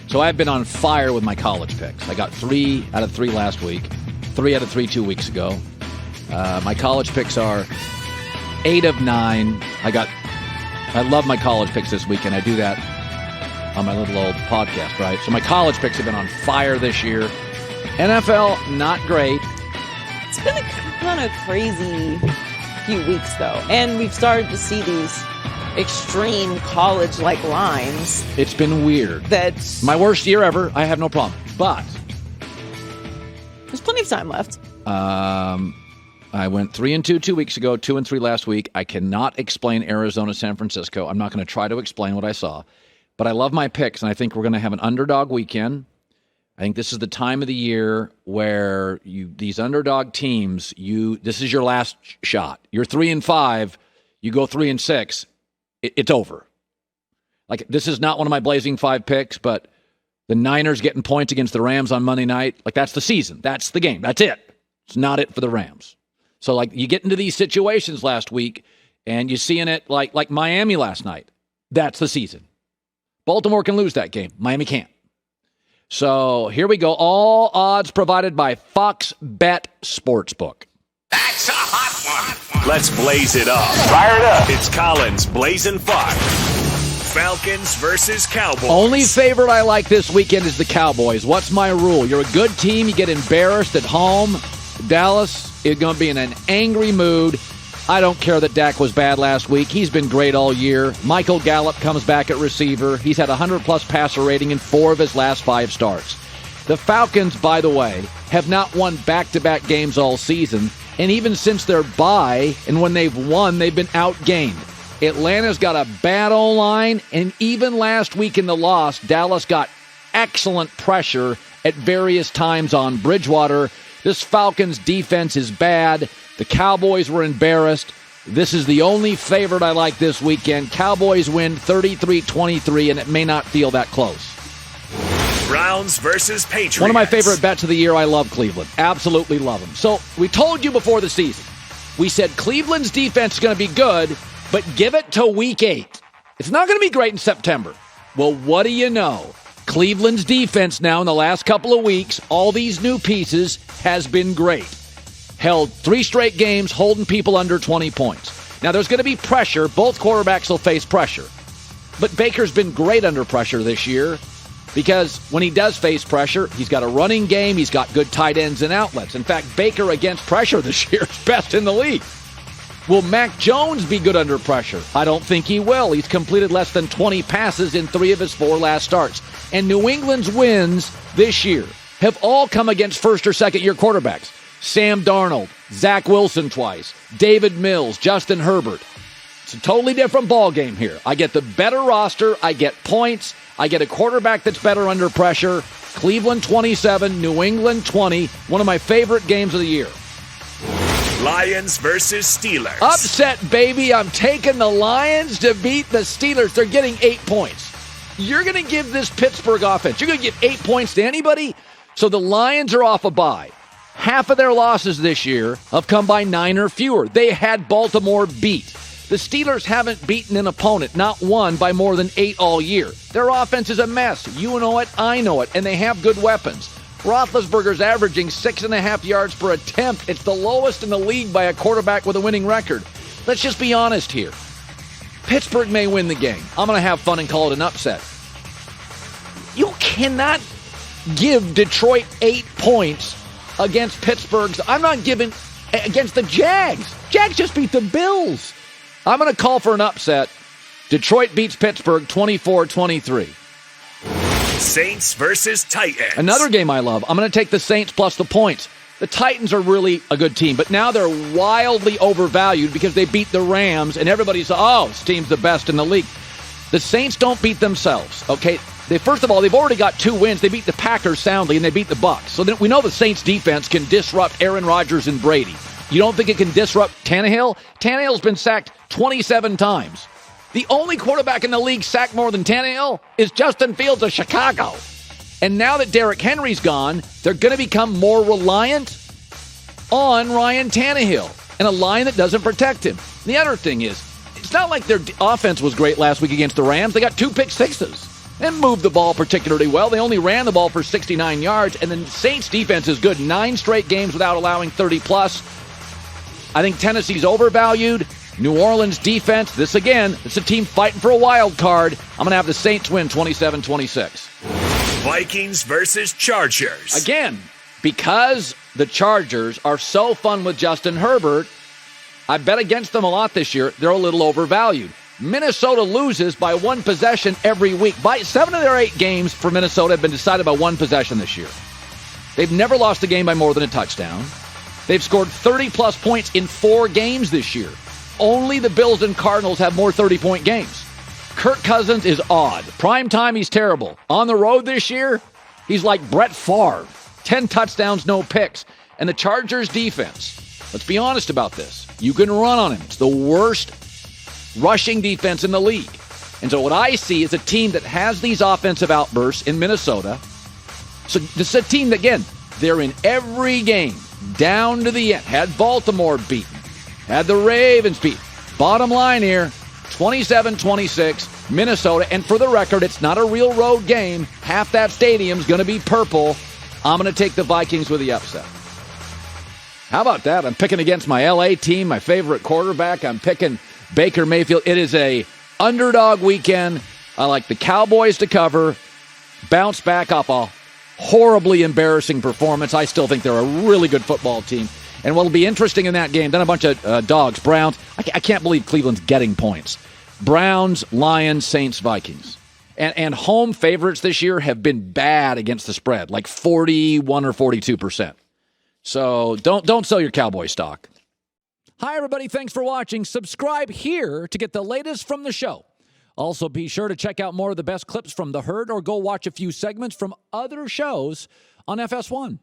So I've been on fire with my college picks. I got 3 out of 3 last week, 3 out of 3 2 weeks ago. My college picks are 8 of 9. I love my college picks this weekend. I do that on my little old podcast, right? So my college picks have been on fire this year. NFL, not great. It's been a kind of crazy few weeks, though. And we've started to see these extreme college-like lines. It's been weird. That's my worst year ever. I have no problem. But there's plenty of time left. I went 3-2 2 weeks ago, 2-3 last week. I cannot explain Arizona, San Francisco. I'm not going to try to explain what I saw. But I love my picks, and I think we're going to have an underdog weekend. I think this is the time of the year where these underdog teams, this is your last shot. You're 3-5, you go 3-6, it's over. Like, this is not one of my Blazing 5 picks, but the Niners getting points against the Rams on Monday night, like, that's the season. That's the game. That's it. It's not it for the Rams. So, like, you get into these situations last week, and you're seeing it like Miami last night. That's the season. Baltimore can lose that game. Miami can't. So here we go. All odds provided by Fox Bet Sportsbook. That's a hot one. Let's blaze it up. Fire it up. It's Colin's Blazin' 5. Falcons versus Cowboys. Only favorite I like this weekend is the Cowboys. What's my rule? You're a good team. You get embarrassed at home. Dallas is going to be in an angry mood. I don't care that Dak was bad last week. He's been great all year. Michael Gallup comes back at receiver. He's had 100-plus passer rating in 4 of his last 5 starts. The Falcons, by the way, have not won back-to-back games all season. And even since their bye, and when they've won, they've been outgained. Atlanta's got a bad O-line, and even last week in the loss, Dallas got excellent pressure at various times on Bridgewater. This Falcons defense is bad. The Cowboys were embarrassed. This is the only favorite I like this weekend. Cowboys win 33-23, and it may not feel that close. Browns versus Patriots. One of my favorite bets of the year. I love Cleveland. Absolutely love them. So we told you before the season. We said Cleveland's defense is going to be good, but give it to week 8. It's not going to be great in September. Well, what do you know? Cleveland's defense now in the last couple of weeks, all these new pieces, has been great. Held 3 straight games, holding people under 20 points. Now, there's going to be pressure. Both quarterbacks will face pressure. But Baker's been great under pressure this year because when he does face pressure, he's got a running game. He's got good tight ends and outlets. In fact, Baker against pressure this year is best in the league. Will Mac Jones be good under pressure? I don't think he will. He's completed less than 20 passes in 3 of his 4 last starts. And New England's wins this year have all come against first or second year quarterbacks. Sam Darnold, Zach Wilson twice, David Mills, Justin Herbert. It's a totally different ball game here. I get the better roster. I get points. I get a quarterback that's better under pressure. Cleveland 27, New England 20. One of my favorite games of the year. Lions versus Steelers. Upset, baby. I'm taking the Lions to beat the Steelers. They're getting 8 points. You're going to give this Pittsburgh offense, you're going to give 8 points to anybody? So the Lions are off a bye. Half of their losses this year have come by 9 or fewer. They had Baltimore beat. The Steelers haven't beaten an opponent, not one, by more than 8 all year. Their offense is a mess. You know it, I know it, and they have good weapons. Roethlisberger's averaging 6.5 yards per attempt. It's the lowest in the league by a quarterback with a winning record. Let's just be honest here. Pittsburgh may win the game. I'm going to have fun and call it an upset. You cannot give Detroit 8 points against Pittsburgh's. I'm not giving against the Jags. Jags just beat the Bills. I'm going to call for an upset. Detroit beats Pittsburgh 24-23. Saints versus Titans. Another game I love. I'm going to take the Saints plus the points. The Titans are really a good team, but now they're wildly overvalued because they beat the Rams, and everybody's, this team's the best in the league. The Saints don't beat themselves, okay? First of all, they've already got 2 wins. They beat the Packers soundly, and they beat the Bucs. So then we know the Saints' defense can disrupt Aaron Rodgers and Brady. You don't think it can disrupt Tannehill? Tannehill's been sacked 27 times. The only quarterback in the league sacked more than Tannehill is Justin Fields of Chicago. And now that Derrick Henry's gone, they're going to become more reliant on Ryan Tannehill and a line that doesn't protect him. The other thing is, it's not like their offense was great last week against the Rams. They got 2 pick sixes. and moved the ball particularly well. They only ran the ball for 69 yards, and the Saints defense is good. 9 straight games without allowing 30-plus. I think Tennessee's overvalued. New Orleans defense, it's a team fighting for a wild card. I'm going to have the Saints win 27-26. Vikings versus Chargers. Again, because the Chargers are so fun with Justin Herbert, I bet against them a lot this year. They're a little overvalued. Minnesota loses by 1 possession every week. 7 of their 8 games for Minnesota have been decided by 1 possession this year. They've never lost a game by more than a touchdown. They've scored 30-plus points in 4 games this year. Only the Bills and Cardinals have more 30-point games. Kirk Cousins is odd. Prime time, he's terrible. On the road this year, he's like Brett Favre. 10 touchdowns, no picks. And the Chargers defense, let's be honest about this. You can run on him. It's the worst rushing defense in the league. And so what I see is a team that has these offensive outbursts in Minnesota. So this is a team that, again, they're in every game down to the end. Had Baltimore beaten. Had the Ravens beat. Bottom line here, 27-26, Minnesota. And for the record, it's not a real road game. Half that stadium's going to be purple. I'm going to take the Vikings with the upset. How about that? I'm picking against my LA team, my favorite quarterback. I'm picking Baker Mayfield. It is a underdog weekend. I like the Cowboys to cover, bounce back off a horribly embarrassing performance. I still think they're a really good football team. And what'll be interesting in that game, then a bunch of dogs, Browns. I can't believe Cleveland's getting points. Browns, Lions, Saints, Vikings. And home favorites this year have been bad against the spread, like 41 or 42%. So don't sell your Cowboy stock. Hi, everybody. Thanks for watching. Subscribe here to get the latest from the show. Also, be sure to check out more of the best clips from The Herd or go watch a few segments from other shows on FS1.